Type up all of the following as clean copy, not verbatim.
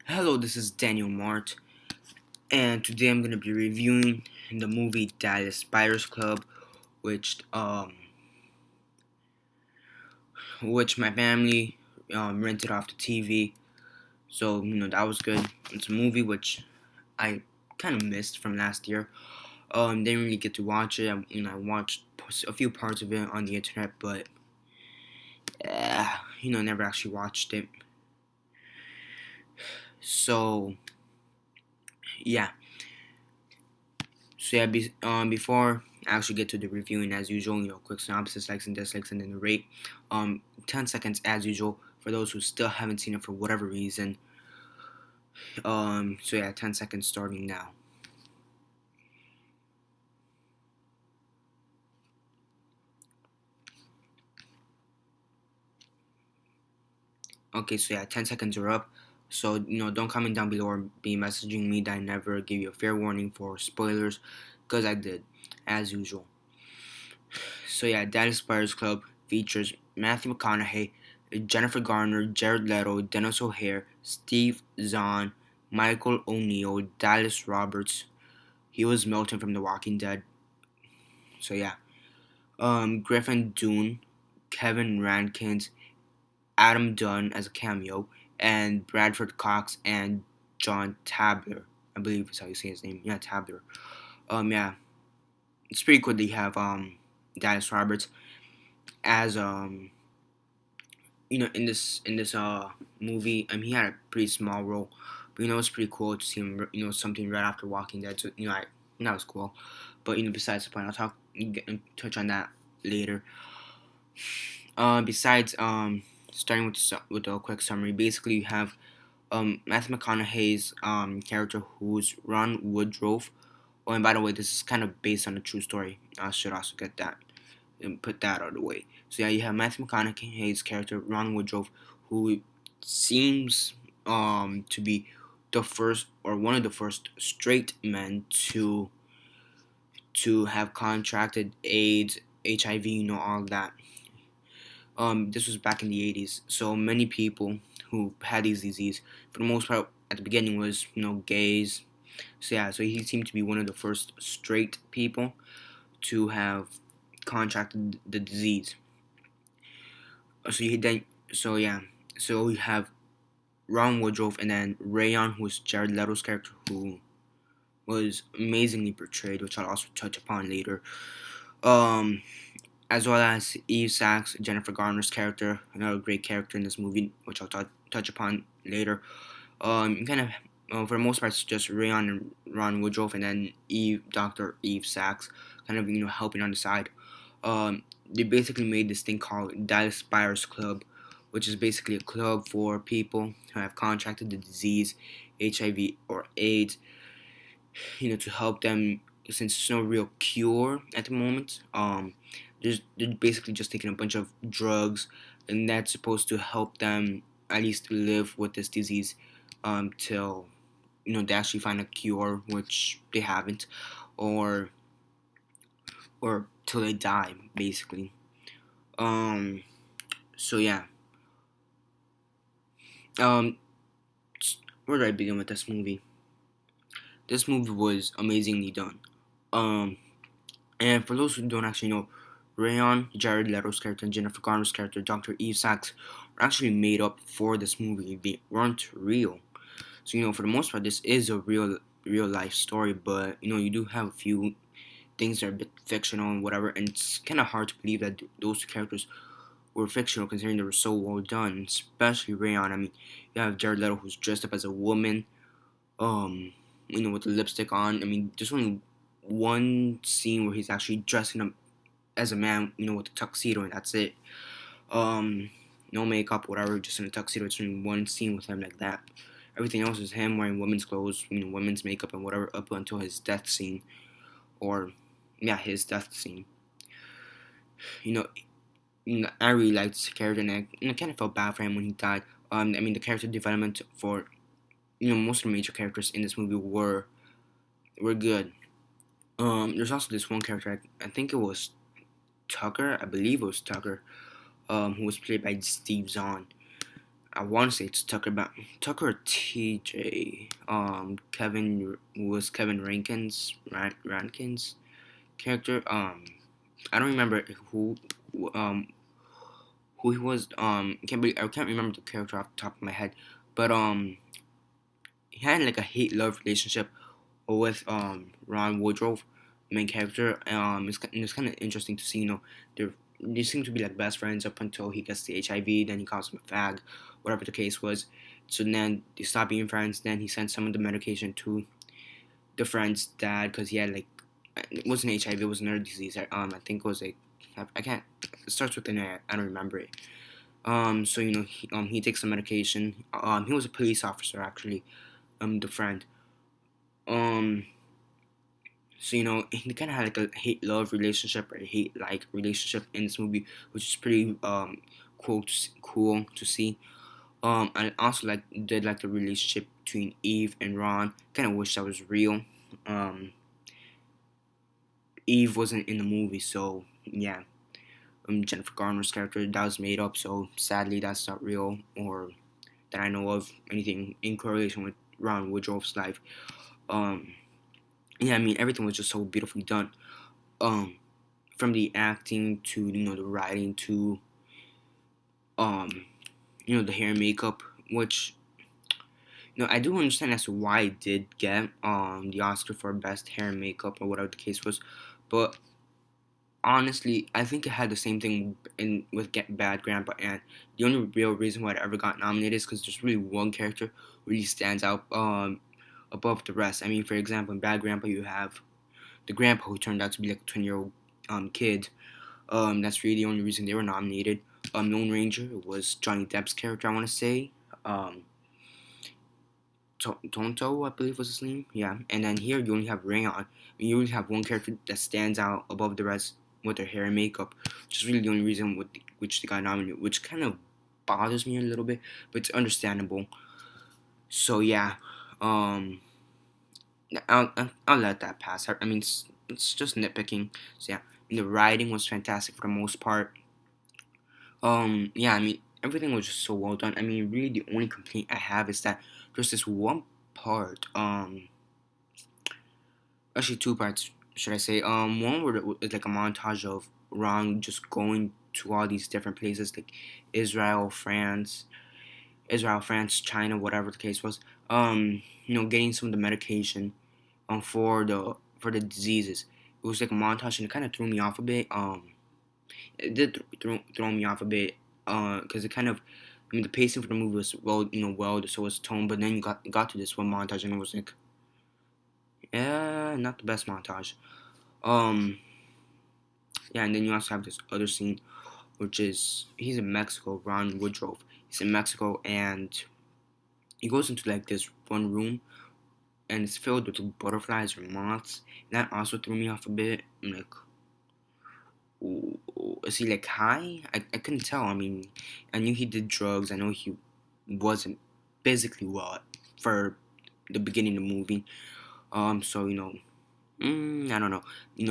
Hello, this is Daniel Mart, and today I'm gonna be reviewing the movie Dallas Buyers Club, which um which my family rented off the TV. So that was good. It's a movie which I kind of missed from last year. Didn't really get to watch it. I watched a few parts of it on the internet, but never actually watched it. So yeah. Before I actually get to the reviewing, as usual, quick synopsis, likes and dislikes, and then the rate. 10 seconds as usual for those who still haven't seen it for whatever reason. 10 seconds starting now. Okay, 10 seconds are up. So, don't comment down below or be messaging me that I never gave you a fair warning for spoilers, because I did, as usual. Dallas Buyers Club features Matthew McConaughey, Jennifer Garner, Jared Leto, Dennis O'Hare, Steve Zahn, Michael O'Neill, Dallas Roberts. He was Milton from The Walking Dead. Griffin Dunne, Kevin Rankins, Adam Dunn as a cameo, and Bradford Cox and John Tabler. I believe is how you say his name. Yeah, Tabler. Yeah, it's pretty cool. They have Dallas Roberts as in this movie. He had a pretty small role, but it's pretty cool to see him. Something right after Walking Dead. So that was cool. But besides the point, touch on that later. Besides starting with a quick summary, basically you have Matthew McConaughey's character, who's Ron Woodruff. Oh, and by the way, this is kind of based on a true story. I should also get that and put that out of the way. So you have Matthew McConaughey's character, Ron Woodruff, who seems to be the first or one of the first straight men to have contracted AIDS, HIV, all of that. This was back in the 80s, so many people who had these disease, for the most part, at the beginning was gays. So he seemed to be one of the first straight people to have contracted the disease. So he then, so yeah, so we have Ron Woodruff and then Rayon, who's Jared Leto's character, who was amazingly portrayed, which I'll also touch upon later. Um, as well as Eve Sachs, Jennifer Garner's character, another great character in this movie, which I'll touch upon later. Kind of, for the most part, it's just Rayon and Ron Woodruff, and then Dr. Eve Sachs, kind of helping on the side. They basically made this thing called Dallas Buyers Club, which is basically a club for people who have contracted the disease, HIV or AIDS, to help them, since there's no real cure at the moment. They're basically just taking a bunch of drugs, and that's supposed to help them at least live with this disease till they actually find a cure, which they haven't, or till they die, basically. Um, so yeah. Um, where do I begin with this movie? This movie was amazingly done. Um, and for those who don't actually know, Rayon, Jared Leto's character, and Jennifer Garner's character, Dr. Eve Sachs, were actually made up for this movie. They weren't real. So for the most part, this is a real life story. But you do have a few things that are a bit fictional and whatever, and it's kind of hard to believe that those two characters were fictional, considering they were so well done. Especially Rayon. You have Jared Leto, who's dressed up as a woman, with the lipstick on. There's only one scene where he's actually dressing up as a man, with a tuxedo, and that's it. No makeup, whatever, just in a tuxedo. It's only one scene with him like that. Everything else is him wearing women's clothes, women's makeup and whatever, up until his death scene, or his death scene. You know, I really liked his character, and I kind of felt bad for him when he died. The character development for most of the major characters in this movie were good. There's also this one character. I think it was Tucker. I believe it was Tucker. Who was played by Steve Zahn. I want to say it's Tucker or TJ. Kevin was Kevin Rankins character. I don't remember um who he was. I can't remember the character off the top of my head, but he had like a hate love relationship with Ron Woodruff, main character. It's kind of interesting to see. They seem to be like best friends up until he gets the HIV. Then he calls him a fag, whatever the case was. So then they stop being friends. Then he sends some of the medication to the friend's dad because he had like it wasn't HIV, it was another disease. I think it was like I can't. It starts with an A. I don't remember it. So he takes some medication. He was a police officer actually. The friend. Um, so he kind of had like a hate love relationship or a hate like relationship in this movie, which is pretty cool to see. And also like did like the relationship between Eve and Ron. Kind of wish that was real. Um, Eve wasn't in the movie, so yeah. Jennifer Garner's character that was made up, so sadly that's not real or that I know of anything in correlation with Ron Woodruff's life. Um, yeah, I mean everything was just so beautifully done. Um, from the acting to the writing to um, the hair and makeup, which I do understand as to why it did get the Oscar for best hair and makeup or whatever the case was, but honestly, I think it had the same thing in with Get Bad Grandpa, and the only real reason why it ever got nominated is because there's really one character really stands out above the rest. I mean, for example, in Bad Grandpa, you have the grandpa who turned out to be like a 20-year-old kid. That's really the only reason they were nominated. Lone Ranger was Johnny Depp's character, I want to say. Um, Tonto, I believe was his name. Yeah, and then here you only have Rayon. I mean, you only have one character that stands out above the rest with their hair and makeup, which is really the only reason which they got nominated, which kind of bothers me a little bit, but it's understandable. So yeah, um, I'll let that pass. I mean, it's just nitpicking. So yeah, and the writing was fantastic for the most part. Yeah, I mean, everything was just so well done. I mean, really, the only complaint I have is that there's this one part. Actually, two parts, should I say? One where it's like a montage of Ron just going to all these different places, like Israel, France, China, whatever the case was. Getting some of the medication, for the diseases. It was like a montage, and it kind of threw me off a bit. It did throw me off a bit because it kind of I mean the pacing for the movie was well so was tone, but then you got to this one montage and it was like not the best montage. um yeah, and then you also have this other scene which is he's in Mexico. Ron Woodruff, he's in Mexico, and he goes into like this one room and it's filled with butterflies or moths, and that also threw me off a bit. I'm like, is he like high? I couldn't tell. I mean, I knew he did drugs. I know he wasn't physically well for the beginning of the movie. So I don't know.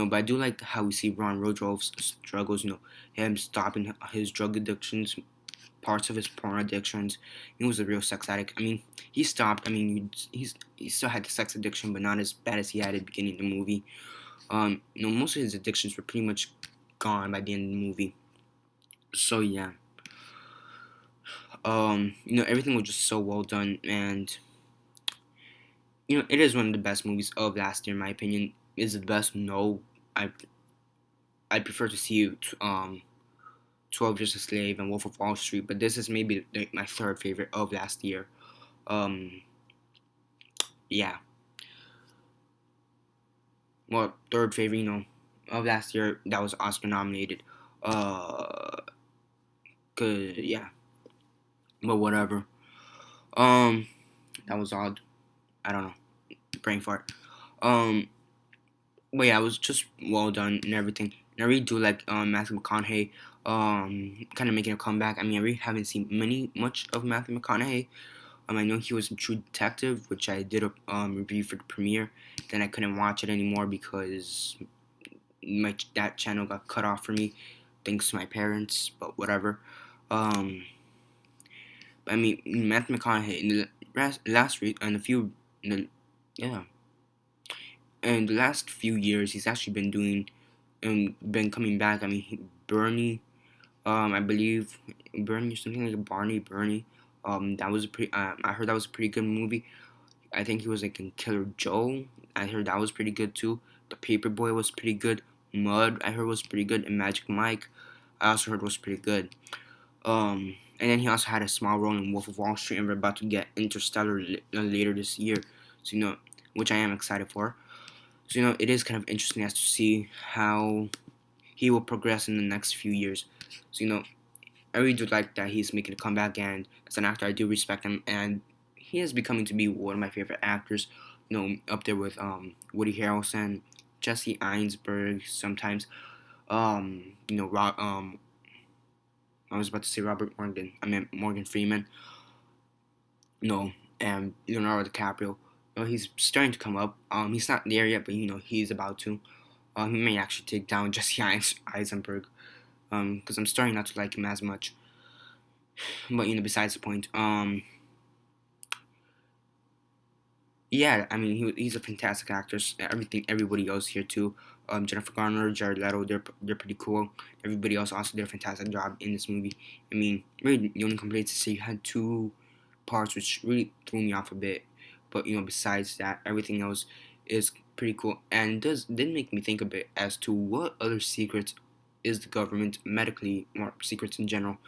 But I do like how we see Ron Woodruff's struggles. Him stopping his drug addictions, parts of his porn addictions. He was a real sex addict. I mean, he stopped. I mean, he still had the sex addiction, but not as bad as he had at the beginning of the movie. Most of his addictions were pretty much gone by the end of the movie. So yeah, everything was just so well done, and it is one of the best movies of last year, in my opinion. Is it the best? No, I prefer to see 12 Years a Slave and Wolf of Wall Street, but this is maybe my third favorite of last year. Um, yeah, well, third favorite, of last year that was Oscar nominated. Uh, Cause yeah, but whatever. Um, that was odd. I don't know. Brain fart. Um, but yeah, it was just well done and everything. And I really do like Matthew McConaughey kind of making a comeback. I mean, I really haven't seen much of Matthew McConaughey. I know he was in True Detective, which I did a review for the premiere. Then I couldn't watch it anymore because that channel got cut off for me, thanks to my parents. But whatever. Um, I mean, Matthew McConaughey in the last week and a few, in the, yeah, in the last few years, he's actually been doing been coming back. I mean, Bernie, I believe Bernie or something like Bernie. That was a pretty. I heard that was a pretty good movie. I think he was like in Killer Joe. I heard that was pretty good too. The Paperboy was pretty good. Mud, I heard was pretty good, and Magic Mike, I also heard was pretty good. And then he also had a small role in Wolf of Wall Street, and we're about to get Interstellar later this year. So which I am excited for. So it is kind of interesting as to see how he will progress in the next few years. So I really do like that he's making a comeback, and as an actor, I do respect him, and he is becoming to be one of my favorite actors. Up there with Woody Harrelson, Jesse Einsberg, sometimes. I was about to say Robert Morgan. I meant Morgan Freeman. No, and Leonardo DiCaprio. He's starting to come up. He's not there yet, but he's about to. He may actually take down Jesse Eisenberg. Because I'm starting not to like him as much. But besides the point. Yeah, I mean he's a fantastic actor. Everybody else here too. Jennifer Garner, Jared Leto, they're pretty cool. Everybody else also did a fantastic job in this movie. I mean, really, the only complaint is to say you had two parts which really threw me off a bit. But besides that, everything else is pretty cool, and did make me think a bit as to what other secrets is the government medically, or secrets in general,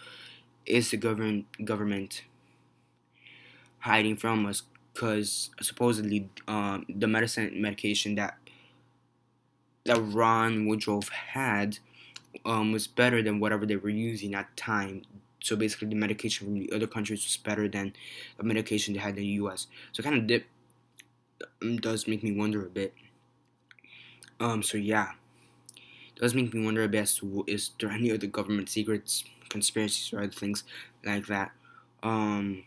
is the government hiding from us? Because supposedly, the medication that Ron Woodruff had was better than whatever they were using at the time. So basically, the medication from the other countries was better than the medication they had in the U.S. So it kind of does make me wonder a bit. So yeah, it does make me wonder a bit as to is there any other government secrets, conspiracies, or other things like that. Now,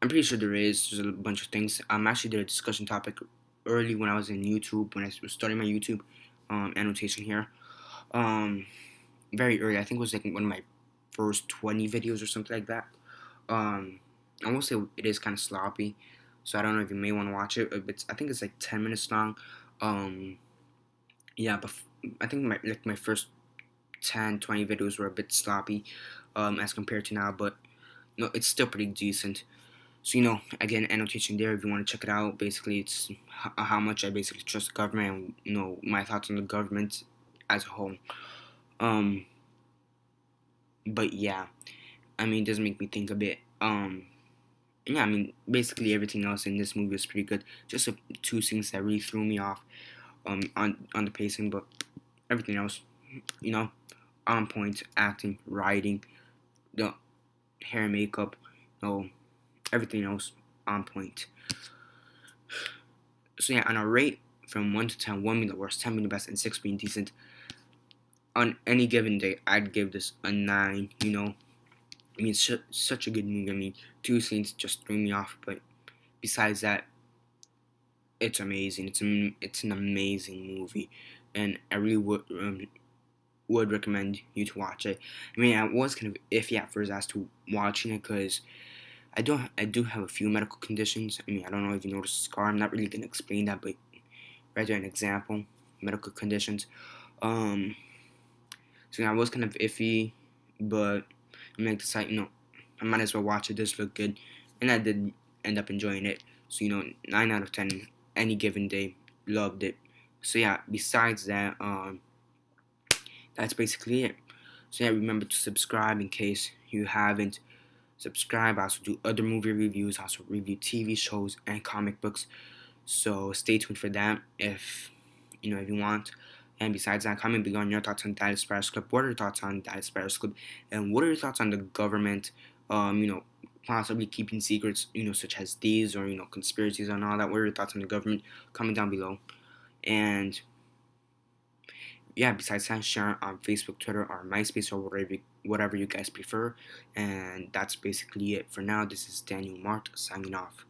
I'm pretty sure there is. There's a bunch of things. Actually did a discussion topic early when I was in YouTube, when I was starting my YouTube annotation here. Um, Very early. I think it was like one of my first 20 videos or something like that. I won't say it is kind of sloppy, so I don't know if you may want to watch it. I think it's like 10 minutes long. Yeah, but I think my first 10, 20 videos were a bit sloppy as compared to now, but it's still pretty decent. So again, annotation there if you want to check it out. Basically, it's how much I basically trust the government, and my thoughts on the government as a whole. But yeah, I mean, it does make me think a bit. Yeah, I mean, basically everything else in this movie is pretty good. Just two scenes that really threw me off, on the pacing, but everything else, you know, on point. Acting, writing, the hair and makeup, everything else on point. So yeah, on a rate from 1 to 10, 1 being the worst, 10 being the best, and 6 being decent, on any given day, I'd give this a 9. I mean, it's such a good movie. I mean, two scenes just threw me off, but besides that, it's amazing. It's an amazing movie, and I really would recommend you to watch it. I mean, I was kind of iffy at first as to watching it because I do have a few medical conditions. I mean, I don't know if you noticed the scar. I'm not really gonna explain that, but right there an example, medical conditions. So yeah, I was kind of iffy, but I'm like decided, I might as well watch it. It does look good, and I did end up enjoying it. So 9 out of 10, any given day, loved it. So yeah, besides that, that's basically it. So yeah, remember to subscribe in case you haven't subscribed. I also do other movie reviews. I also review TV shows and comic books. So stay tuned for that if you want. And besides that, comment below on your thoughts on Dallas Buyers Club. What are your thoughts on Dallas Buyers Club? And what are your thoughts on the government, possibly keeping secrets, such as these, or, conspiracies and all that? What are your thoughts on the government? Comment down below. And, yeah, besides that, share on Facebook, Twitter, or MySpace, or whatever you guys prefer. And that's basically it for now. This is Daniel Mart signing off.